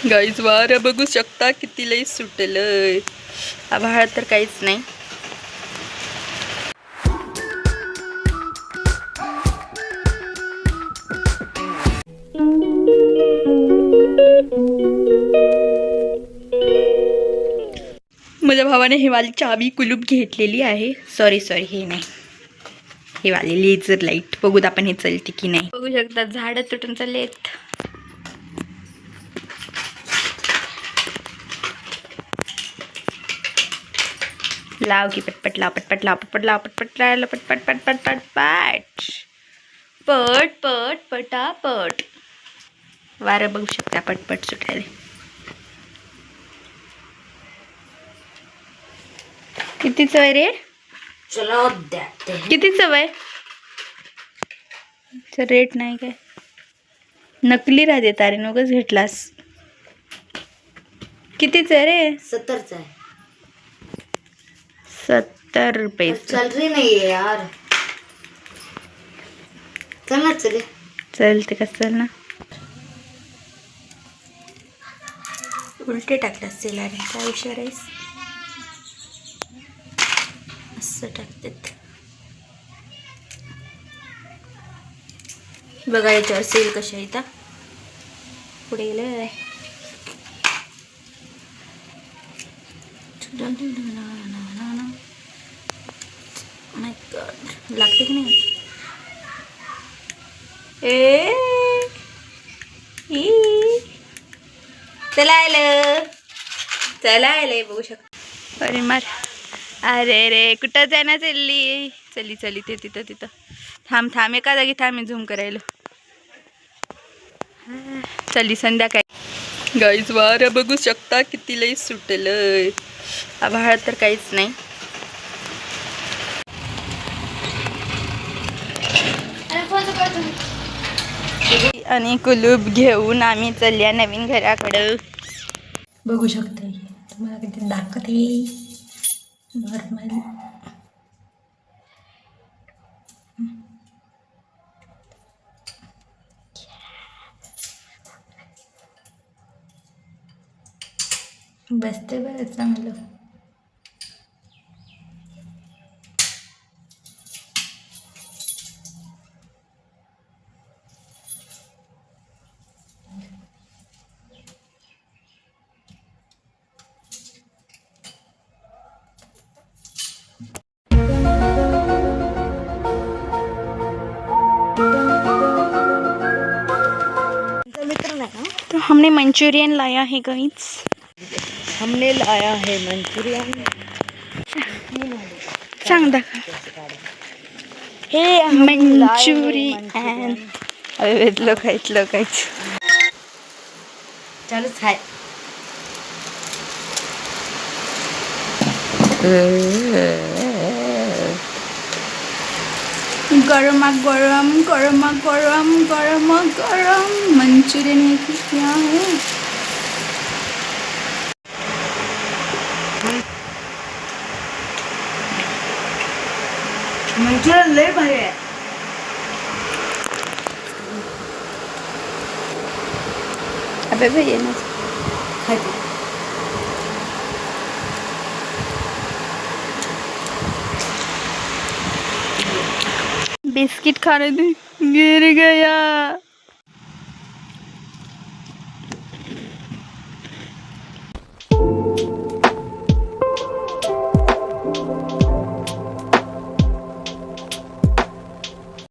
Guys वारं बघू शकता किती लई सुटलंय. आभाळ तर काहीच नाही. माझ्या भावाने ही वाली चावी कुलूप घेतलेली आहे. सॉरी हे नाही, ही वाली लेझर लाईट. बघूत आपण हे चलते की नाही. बघू शकता झाडं तुटून चाललेत. लाव की पटपट लाव, पटपट लाव, पटपट लाव, पटपट लाव, पटपट पटपट पटपट पट पट पटापट. वारं बघू शकता पटपट सुटायला. किती चव रे? चलो किती चव आहे? रेट नाही काय, नकली राहते तारे नकच घेतलास. कितीच आहे रे? 70चा आहे. 70 रुपये. चल रही नहीं है यार. चल ना चले. चलते का? चल ना. उलटे टाकले असतील अरे, काय हुशार आहेस. असं टाकतात बघा. याच्यावर सेल कशा येतात. पुढे गेलं माय गॉड. लागते की नाही? चला आलं बघू शकता. अरे मार. अरे रे कुठं जाणार? चली ते तिथं थांब एका जागी थांब. मी झूम करायला. चली संध्याकाळी. गाईज वारं बघू शकता किती लई सुटलंय. आभाळ तर काहीच नाही. आणि कुलूप घेऊन आम्ही चालल्या नवीन घराकडं. बघू शकता तुम्हाला किती दाखवते. नॉर्मल बसते बरं चांगलं. तो हमने मंचूरियन लाया है गाइस. हमने लाया है मंचूरियन. सांग दाखव. हे मंचूरियन. अरे लोकायच चालूच आहे. गरमा गरम मंचूरियन है कि क्या है? मंचूरियन लय भारी आहे. अबे भैया ना बिस्किट खाने दे. गिर गया.